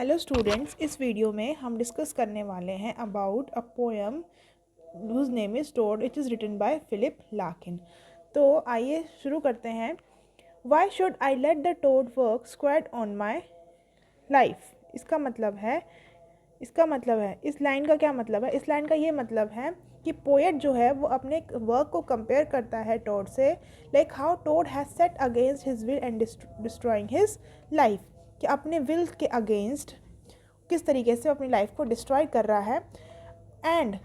Hello students, इस video में हम डिस्कस करने वाले हैं about a poem whose name is Toad, it is written by Philip Larkin. तो आइए शुरू करते हैं। Why should I let the toad work squat on my life. इसका मतलब है इस लाइन का क्या मतलब है। इस लाइन का ये मतलब है कि पोएट जो है वो अपने वर्क को कंपेयर करता है टोड से, like how toad has set against his will and destroying his life, कि अपने विल के अगेंस्ट किस तरीके से अपनी लाइफ को डिस्ट्रॉय कर रहा है। एंड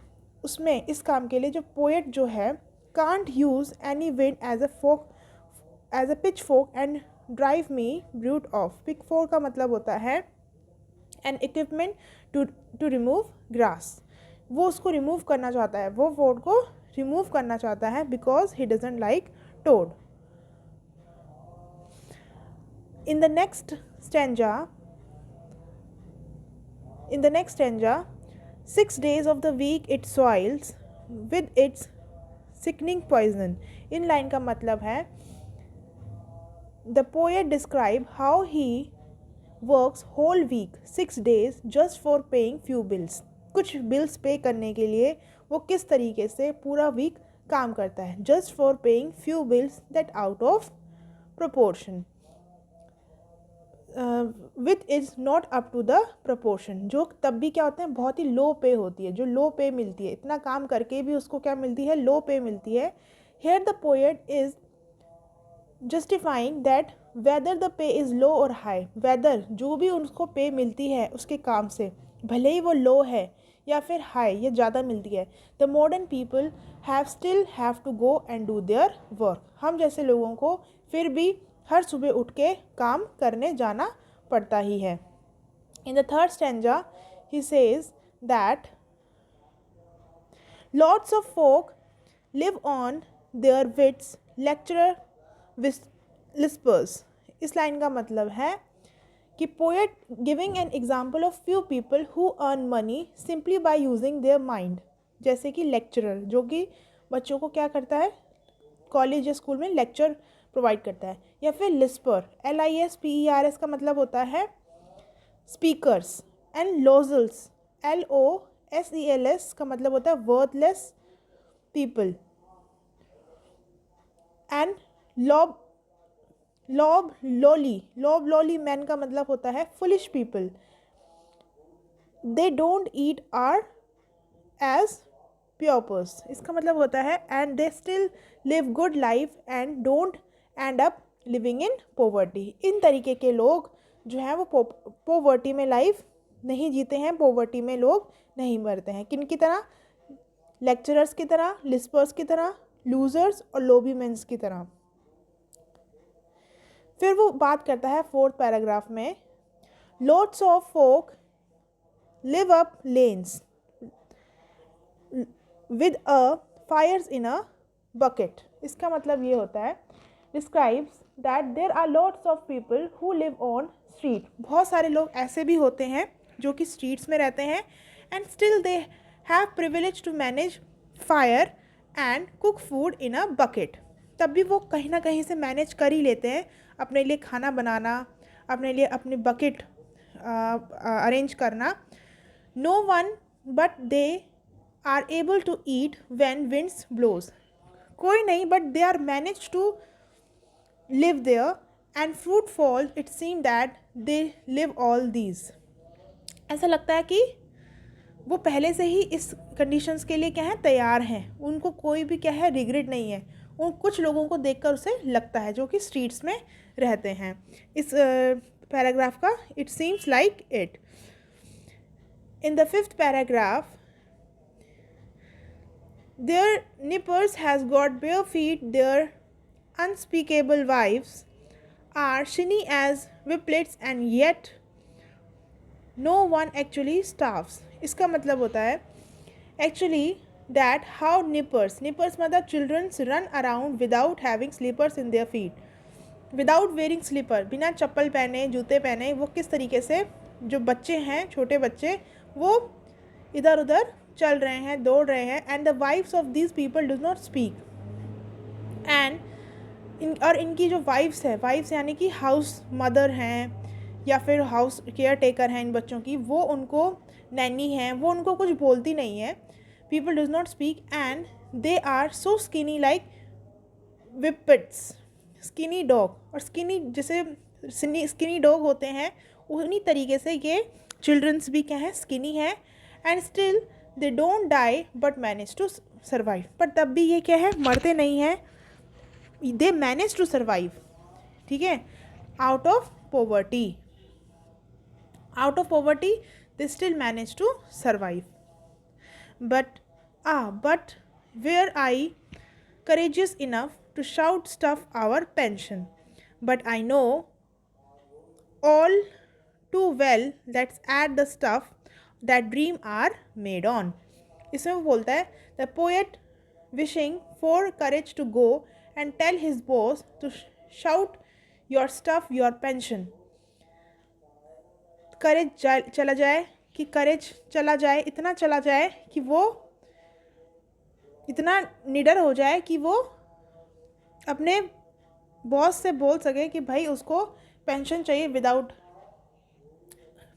उसमें इस काम के लिए जो पोएट जो है can't use any wind as a pitchfork and drive me brute off. Pitchfork का मतलब होता है an equipment to remove grass. वो उसको रिमूव करना चाहता है, वो वोड को रिमूव करना चाहता है because he doesn't like toad. In the next stanza, 6 days of the week it soils with its sickening poison. In line का मतलब है the poet describe how he works whole week 6 days just for paying few bills. कुछ bills पे करने के लिए वो किस तरीके से पूरा वीक काम करता है, just for paying few bills that out of proportion. With is not up to the proportion, जो तब भी क्या होते हैं, बहुत ही लो पे होती है, जो लो पे मिलती है, इतना काम करके भी उसको क्या मिलती है, लो पे मिलती है। Here the poet is justifying that whether the pay is low और हाई, वेदर जो भी उसको पे मिलती है उसके काम से, भले ही वो लो है या फिर हाई या ज़्यादा मिलती है, the modern people have to go and do their work. हम जैसे लोगों को फिर भी हर सुबह उठ के काम करने जाना पड़ता ही है। In the third stanza he says that lots of folk live on their wits lecturers lispers. इस लाइन का मतलब है कि poet giving an example of few people who earn money simply by using their mind, जैसे कि lecturer जो कि बच्चों को क्या करता है, कॉलेज या स्कूल में लेक्चर प्रोवाइड करता है, या फिर लिस्पर, LISPERS का मतलब होता है स्पीकर्स, एंड लोजल्स, LOSELS का मतलब होता है worthless people, and loblolly man का मतलब होता है foolish people. They don't eat are as paupers, इसका मतलब होता है and they still live good life and don't end up living in poverty. इन तरीके के लोग जो हैं वो पोवर्टी में लाइफ नहीं जीते हैं, पोवर्टी में लोग नहीं मरते हैं। किन की तरह, लेक्चरर्स की तरह, लिस्पर्स की तरह, लूजर्स और लोबीमेंस की तरह। फिर वो बात करता है फोर्थ पैराग्राफ में, lots of folk live up lanes with a fires in a bucket. इसका मतलब ये होता है, describes that there are lots of people who live on street. बहुत सारे लोग ऐसे भी होते हैं जो कि स्ट्रीट्स में रहते हैं, and still they have privilege to manage fire and cook food in a bucket. तब भी वो कहीं ना कहीं से मैनेज कर ही लेते हैं अपने लिए खाना बनाना, अपने लिए अपनी बकेट अरेंज करना। No one but they are able to eat when winds blows. कोई नहीं but they are manage to live there, and fruit fall it seem that they live all these. ऐसा लगता है कि वो पहले से ही इस कंडीशंस के लिए क्या है, तैयार हैं, उनको कोई भी क्या है रिग्रेट नहीं है। उन कुछ लोगों को देखकर उसे लगता है जो कि स्ट्रीट्स में रहते हैं। इस पैराग्राफ का it seems like it. In the fifth paragraph, their nippers has got bare feet, their unspeakable wives are shinny as whiplets and yet no one actually starves. इसका मतलब होता है actually that how nippers मतलब children run around without having slippers in their feet, without wearing slipper, बिना चप्पल पहने, जूते पहने, वो किस तरीके से जो बच्चे हैं, छोटे बच्चे, वो इधर उधर चल रहे हैं, दौड़ रहे हैं। And the wives of these people does not speak, and इनकी जो वाइफ्स है, वाइफ्स यानी कि हाउस मदर हैं या फिर हाउस केयर टेकर हैं इन बच्चों की, वो उनको नैनी हैं, वो उनको कुछ बोलती नहीं है. People does not speak and they are so skinny like whippets, skinny dog. और स्किनी जैसे स्किनी डॉग होते हैं उन्हीं तरीके से ये चिल्ड्रंस भी क्या है, स्किनी है. And still they don't die but manage to survive. पर तब भी ये क्या है, मरते नहीं हैं, दे मैनेज टू सर्वाइव. ठीक है, out of poverty, out of poverty they still manage to survive. But were I courageous enough to shout stuff our pension, but I know all too well that's at the stuff that dream are made on. इसमें वो बोलता है the poet wishing for courage to go and tell his boss to shout your stuff your pension. करेज चला जाए, कि करेज चला जाए, इतना चला जाए कि वो इतना निडर हो जाए कि वो अपने बॉस से बोल सके कि भाई उसको पेंशन चाहिए, विदाउट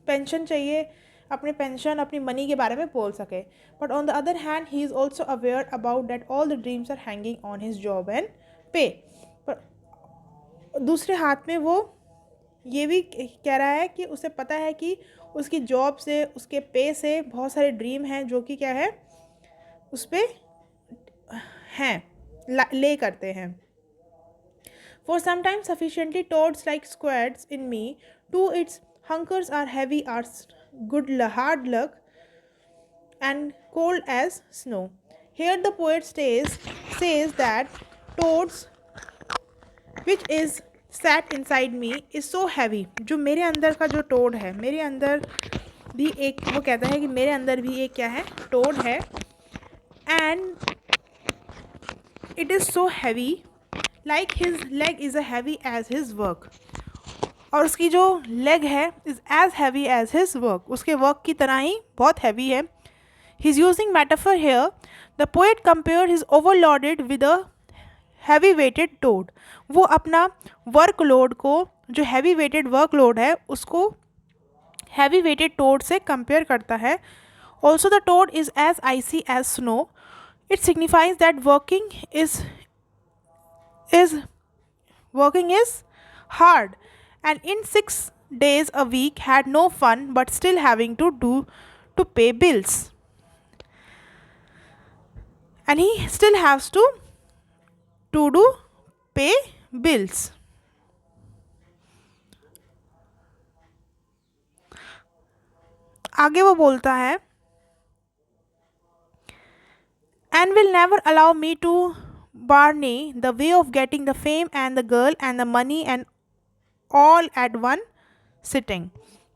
पेंशन चाहिए, अपने पेंशन अपनी मनी के बारे में बोल सके. But on the other hand he is also aware about that all the dreams are hanging on his job and pay. पर दूसरे हाथ में वो ये भी कह रहा है कि उसे पता है कि उसकी जॉब से, उसके पे से बहुत सारे ड्रीम हैं जो कि क्या है, उस पर हैं, ले करते हैं. For some time sufficiently toads like squads in me to its hunkers are heavy are good hard luck and cold as snow. Here the poet says that toads which is sat inside me is so heavy. जो मेरे अंदर का जो toad है, मेरे अंदर भी एक, वो कहता है कि मेरे अंदर भी एक क्या है, टोड है. and it is so heavy like his leg is as heavy as his work. और उसकी जो लेग है is as heavy as his work, उसके वर्क की तरह ही बहुत हैवी है. He is using metaphor here. The poet compare his overloaded with a heavy weighted toad. वो अपना वर्कलोड को, जो हैवी वेटेड वर्कलोड है उसको हैवी वेटेड टोड से कंपेयर करता है. Also the toad is as icy as snow. It signifies that working is hard and in 6 days a week had no fun but still having to pay bills, and he still has to pay bills. आगे वो बोलता है and will never allow me to barney the way of getting the fame and the girl and the money and all at one sitting.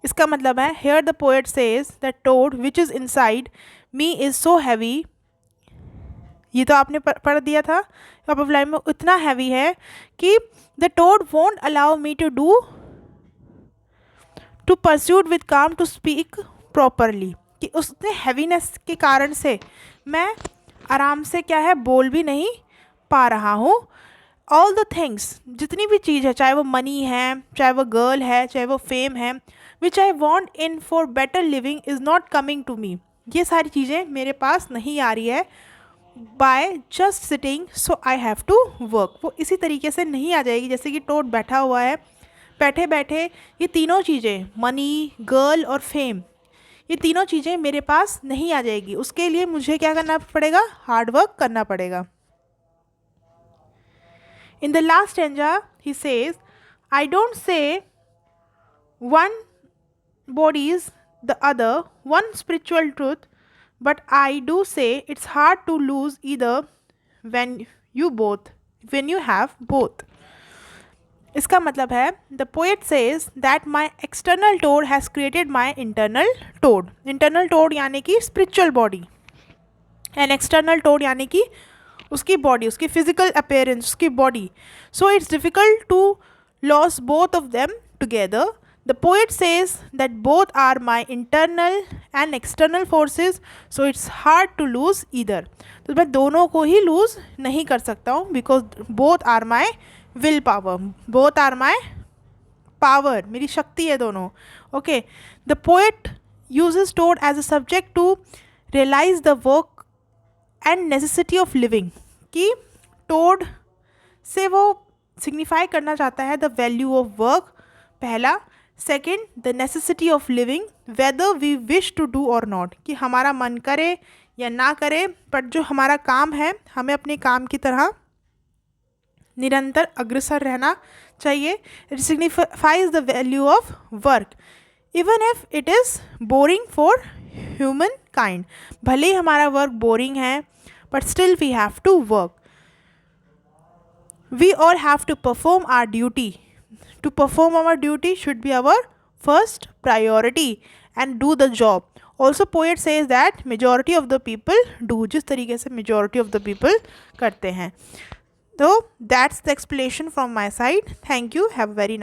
इसका मतलब है here the poet says that toad which is inside me is so heavy. ये तो आपने पढ़ दिया था अब लाइन में, इतना हैवी है कि the toad won't allow me to pursue with calm to speak properly. कि उसने हैवीनेस के कारण से मैं आराम से क्या है, बोल भी नहीं पा रहा हूँ. ऑल द थिंग्स, जितनी भी चीज़ है, चाहे वो मनी है, चाहे वो गर्ल है, चाहे वो फेम है, which I want in for better living is not coming to me. ये सारी चीज़ें मेरे पास नहीं आ रही है by just sitting so I have to work. वो इसी तरीके से नहीं आ जाएगी जैसे कि टोड बैठा हुआ है, बैठे बैठे ये तीनों चीज़ें, मनी, गर्ल और फेम, ये तीनों चीज़ें मेरे पास नहीं आ जाएगी. उसके लिए मुझे क्या करना पड़ेगा, हार्ड वर्क करना पड़ेगा. In the last stanza, he says, I don't say one body is the other, one spiritual truth, but I do say it's hard to lose either when you have both. इसका मतलब है the poet says that my external toad has created my internal toad. Internal toad यानी कि spiritual body, and external toad यानी कि उसकी body, उसकी physical appearance, उसकी body. So it's difficult to loss both of them together. The poet says that both are my internal and external forces, so it's hard to lose either. तो मैं दोनों को ही loose नहीं कर सकता हूँ because both are my will power, both are my power, मेरी शक्ति है दोनों. Okay, the poet uses toad as a subject to realise the work and necessity of living, कि टोड से वो सिग्निफाई करना चाहता है द वैल्यू ऑफ वर्क, पहला. Second, the necessity of living, whether we wish to do और not, कि हमारा मन करे या ना करे, बट जो हमारा काम है हमें अपने काम की तरह निरंतर अग्रसर रहना चाहिए. It signifies the value of work even if it is boring for human kind. भले ही हमारा वर्क बोरिंग है, but still we have to work. We all have to perform our duty. To perform our duty should be our first priority and do the job. Also poet says that majority of the people do, जिस तरीके से majority of the people करते हैं. So that's the explanation from my side. Thank you. Have a very nice